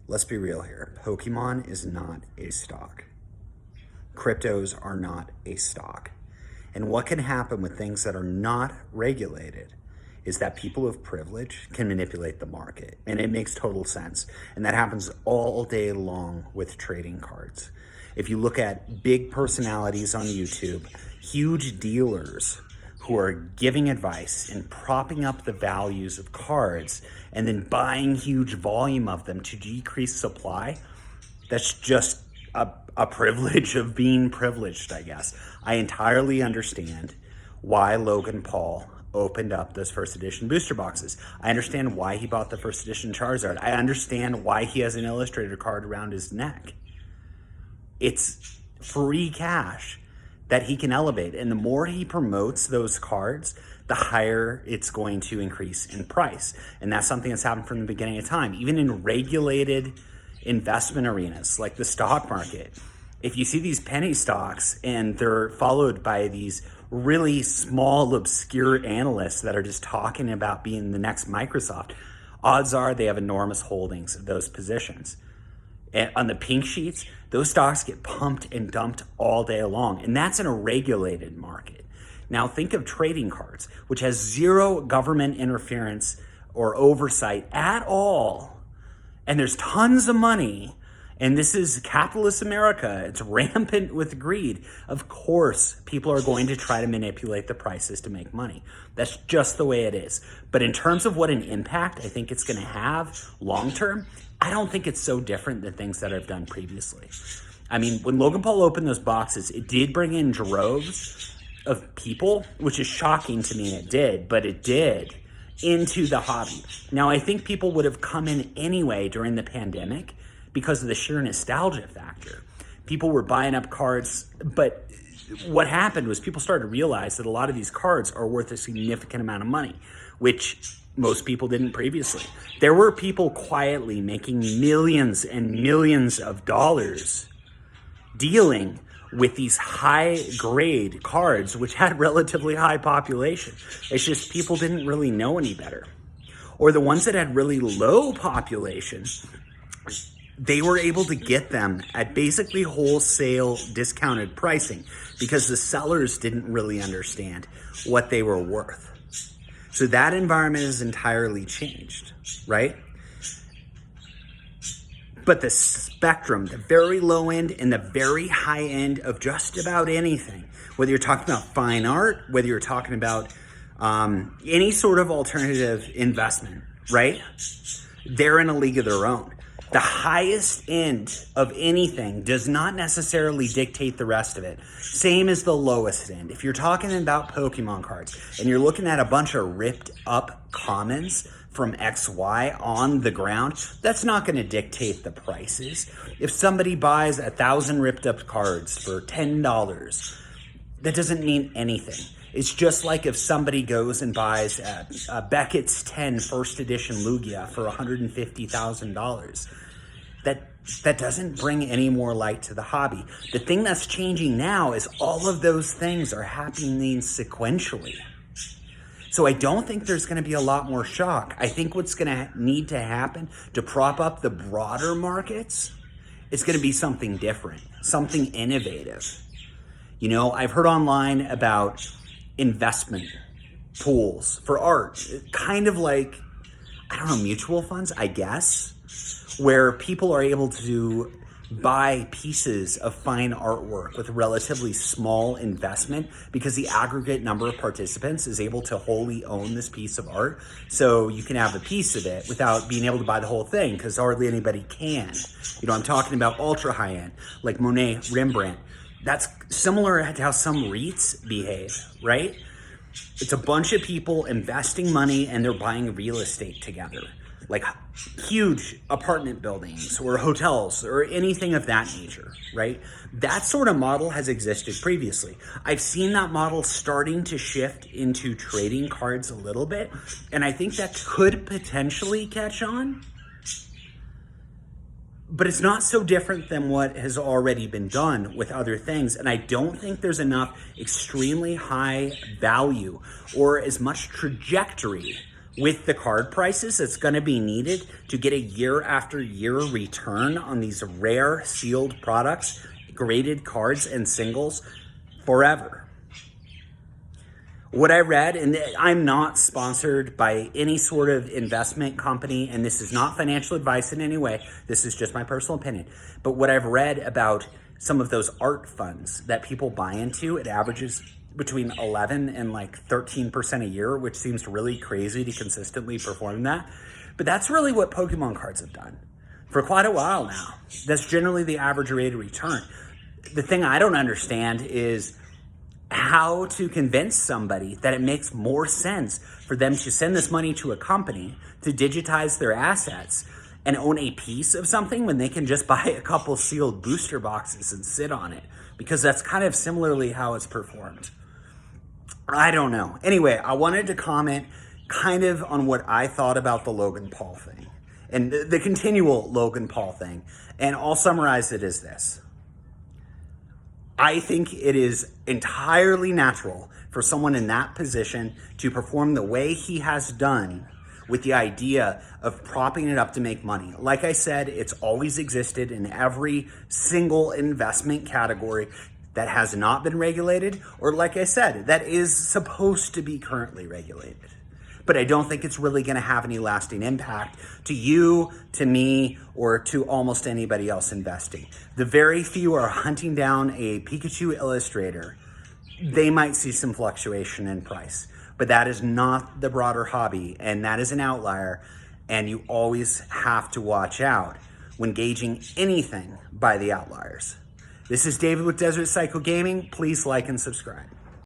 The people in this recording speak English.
Let's be real here. Pokemon is not a stock. Cryptos are not a stock. And what can happen with things that are not regulated is that people of privilege can manipulate the market. And it makes total sense. And that happens all day long with trading cards. If you look at big personalities on YouTube, huge dealers who are giving advice and propping up the values of cards and then buying huge volume of them to decrease supply, that's just a privilege of being privileged, I guess. I entirely understand why Logan Paul opened up those first edition booster boxes. I understand why he bought the first edition Charizard. I understand why he has an illustrator card around his neck. It's free cash that he can elevate. And the more he promotes those cards, the higher it's going to increase in price. And that's something that's happened from the beginning of time. Even in regulated investment arenas like the stock market, if you see these penny stocks and they're followed by these really small, obscure analysts that are just talking about being the next Microsoft, odds are they have enormous holdings of those positions. And on the pink sheets, those stocks get pumped and dumped all day long. And that's in a regulated market. Now think of trading cards, which has zero government interference or oversight at all. And there's tons of money. And this is capitalist America. It's rampant with greed. Of course, people are going to try to manipulate the prices to make money. That's just the way it is. But in terms of what an impact I think it's going to have long term, I don't think it's so different than things that I've done previously. I mean, when Logan Paul opened those boxes, it did bring in droves of people, which is shocking to me it did, but it did, into the hobby. Now, I think people would have come in anyway during the pandemic because of the sheer nostalgia factor. People were buying up cards, but what happened was people started to realize that a lot of these cards are worth a significant amount of money, which most people didn't previously. There were people quietly making millions and millions of dollars dealing with these high grade cards, which had relatively high population. It's just people didn't really know any better. Or the ones that had really low population, they were able to get them at basically wholesale discounted pricing because the sellers didn't really understand what they were worth. So that environment has entirely changed, right? But the spectrum, the very low end and the very high end of just about anything, whether you're talking about fine art, whether you're talking about any sort of alternative investment, right? They're in a league of their own. The highest end of anything does not necessarily dictate the rest of it. Same as the lowest end. If you're talking about Pokemon cards and you're looking at a bunch of ripped up commons from XY on the ground, that's not going to dictate the prices. If somebody buys 1,000 ripped up cards for $10, that doesn't mean anything. It's just like if somebody goes and buys a Beckett's 10 first edition Lugia for $150,000. That doesn't bring any more light to the hobby. The thing that's changing now is all of those things are happening sequentially. So I don't think there's going to be a lot more shock. I think what's going to need to happen to prop up the broader markets is going to be something different, something innovative. You know, I've heard online about investment pools for art, kind of like, I don't know, mutual funds, I guess, where people are able to buy pieces of fine artwork with a relatively small investment because the aggregate number of participants is able to wholly own this piece of art. So you can have a piece of it without being able to buy the whole thing because hardly anybody can. You know, I'm talking about ultra high end, like Monet, Rembrandt. That's similar to how some REITs behave, right? It's a bunch of people investing money and they're buying real estate together, like huge apartment buildings or hotels or anything of that nature, right? That sort of model has existed previously. I've seen that model starting to shift into trading cards a little bit, and I think that could potentially catch on. But it's not so different than what has already been done with other things. And I don't think there's enough extremely high value or as much trajectory with the card prices that's going to be needed to get a year after year return on these rare sealed products, graded cards and singles forever. What I read, and I'm not sponsored by any sort of investment company, and this is not financial advice in any way, this is just my personal opinion, but what I've read about some of those art funds that people buy into, it averages between 11 and like 13% a year, which seems really crazy to consistently perform that. But that's really what Pokemon cards have done for quite a while now. That's generally the average rate of return. The thing I don't understand is how to convince somebody that it makes more sense for them to send this money to a company to digitize their assets and own a piece of something when they can just buy a couple sealed booster boxes and sit on it, because that's kind of similarly how it's performed. I don't know. Anyway, I wanted to comment kind of on what I thought about the Logan Paul thing and the continual Logan Paul thing. And I'll summarize it as this. I think it is entirely natural for someone in that position to perform the way he has done with the idea of propping it up to make money. Like I said, it's always existed in every single investment category that has not been regulated, or like I said, that is supposed to be currently regulated. But I don't think it's really going to have any lasting impact to you, to me, or to almost anybody else investing. The very few are hunting down a Pikachu illustrator. They might see some fluctuation in price, but that is not the broader hobby, and that is an outlier, and you always have to watch out when gauging anything by the outliers. This is David with Desert Cycle Gaming. Please like and subscribe.